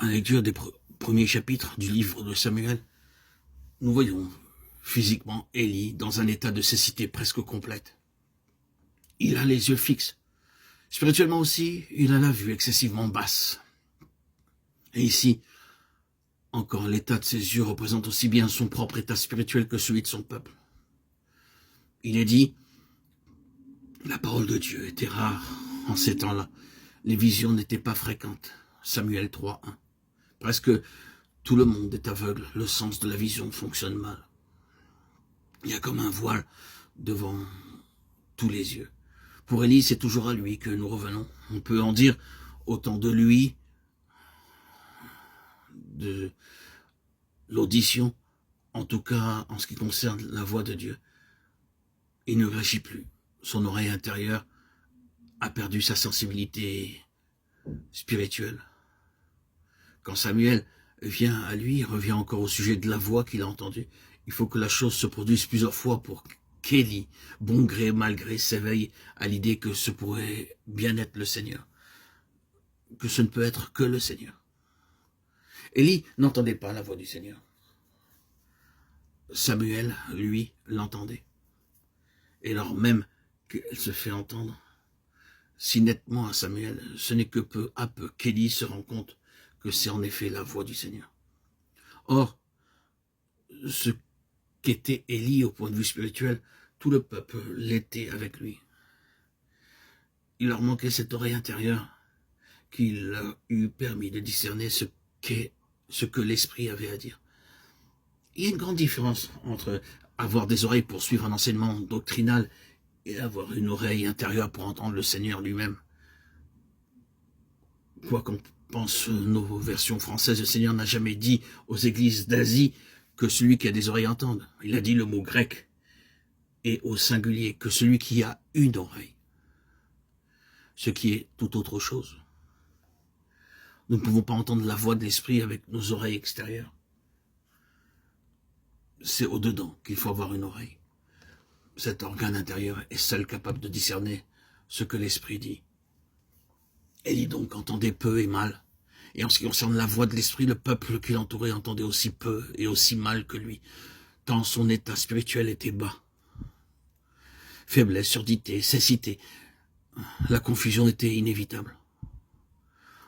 À la lecture des premiers chapitres du livre de Samuel, nous voyons physiquement Élie dans un état de cécité presque complète. Il a les yeux fixes. Spirituellement aussi, il a la vue excessivement basse. Et ici, encore, l'état de ses yeux représente aussi bien son propre état spirituel que celui de son peuple. Il est dit, la parole de Dieu était rare en ces temps-là. Les visions n'étaient pas fréquentes. Samuel 3:1. Presque tout le monde est aveugle. Le sens de la vision fonctionne mal. Il y a comme un voile devant tous les yeux. Pour Élie, c'est toujours à lui que nous revenons. On peut en dire autant de lui, de l'audition, en tout cas en ce qui concerne la voix de Dieu. Il ne réagit plus. Son oreille intérieure a perdu sa sensibilité spirituelle. Quand Samuel vient à lui, il revient encore au sujet de la voix qu'il a entendue. Il faut que la chose se produise plusieurs fois pour qu'Élie, bon gré mal gré, s'éveille à l'idée que ce pourrait bien être le Seigneur, que ce ne peut être que le Seigneur. Élie n'entendait pas la voix du Seigneur. Samuel, lui, l'entendait. Et alors même qu'elle se fait entendre si nettement à Samuel, ce n'est que peu à peu qu'Élie se rend compte que c'est en effet la voix du Seigneur. Or, ce qu'était Élie au point de vue spirituel, tout le peuple l'était avec lui. Il leur manquait cette oreille intérieure qui leur eût permis de discerner ce que l'Esprit avait à dire. Il y a une grande différence entre avoir des oreilles pour suivre un enseignement doctrinal et avoir une oreille intérieure pour entendre le Seigneur lui-même. Quoi qu'on pense nos versions françaises, le Seigneur n'a jamais dit aux églises d'Asie que celui qui a des oreilles entende. Il a dit le mot grec et au singulier que celui qui a une oreille. Ce qui est tout autre chose. Nous ne pouvons pas entendre la voix de l'Esprit avec nos oreilles extérieures. C'est au-dedans qu'il faut avoir une oreille. Cet organe intérieur est seul capable de discerner ce que l'Esprit dit. Élie donc entendait peu et mal. Et en ce qui concerne la voix de l'Esprit, le peuple qui l'entourait entendait aussi peu et aussi mal que lui, tant son état spirituel était bas. Faiblesse, surdité, cécité, la confusion était inévitable.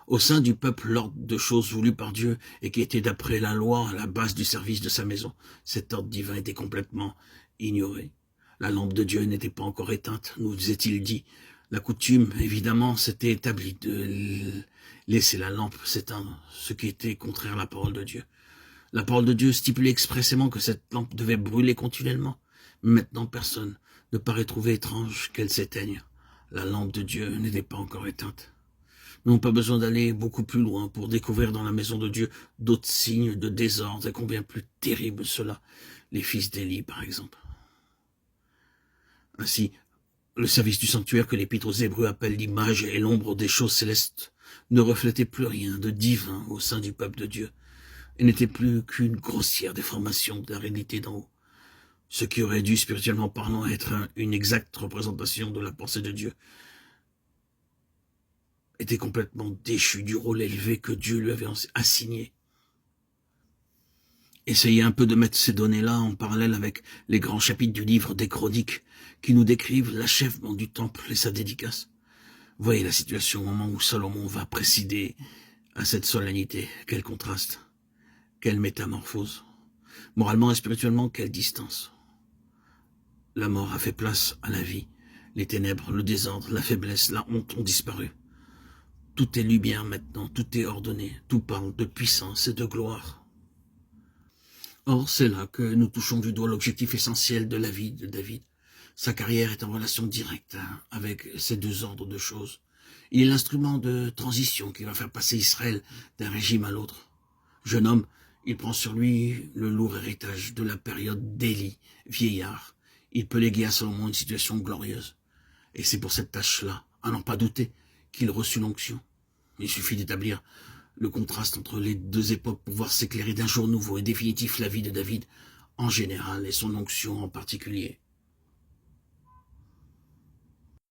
Au sein du peuple, l'ordre de choses voulues par Dieu et qui était d'après la loi à la base du service de sa maison, cet ordre divin était complètement ignoré. La lampe de Dieu n'était pas encore éteinte, nous est-il dit. La coutume, évidemment, s'était établie de laisser la lampe s'éteindre, ce qui était contraire à la parole de Dieu. La parole de Dieu stipulait expressément que cette lampe devait brûler continuellement. Maintenant, personne ne paraît trouver étrange qu'elle s'éteigne. La lampe de Dieu n'était pas encore éteinte. Nous n'avons pas besoin d'aller beaucoup plus loin pour découvrir dans la maison de Dieu d'autres signes de désordre et combien plus terrible cela, les fils d'Élie par exemple. Ainsi, le service du sanctuaire que l'Épître aux Hébreux appelle l'image et l'ombre des choses célestes ne reflétait plus rien de divin au sein du peuple de Dieu et n'était plus qu'une grossière déformation de la réalité d'en haut, ce qui aurait dû spirituellement parlant être une exacte représentation de la pensée de Dieu était complètement déchu du rôle élevé que Dieu lui avait assigné. Essayez un peu de mettre ces données-là en parallèle avec les grands chapitres du livre des Chroniques qui nous décrivent l'achèvement du temple et sa dédicace. Voyez la situation au moment où Salomon va présider à cette solennité. Quel contraste, quelle métamorphose. Moralement et spirituellement, quelle distance. La mort a fait place à la vie. Les ténèbres, le désordre, la faiblesse, la honte ont disparu. Tout est lumière maintenant, tout est ordonné, tout parle de puissance et de gloire. Or, c'est là que nous touchons du doigt l'objectif essentiel de la vie de David. Sa carrière est en relation directe avec ces deux ordres de choses. Il est l'instrument de transition qui va faire passer Israël d'un régime à l'autre. Jeune homme, il prend sur lui le lourd héritage de la période d'Élie, vieillard. Il peut léguer à Salomon une situation glorieuse. Et c'est pour cette tâche-là, à n'en pas douter, qu'il reçut l'onction. Il suffit d'établir le contraste entre les deux époques pour voir s'éclairer d'un jour nouveau et définitif la vie de David en général et son onction en particulier.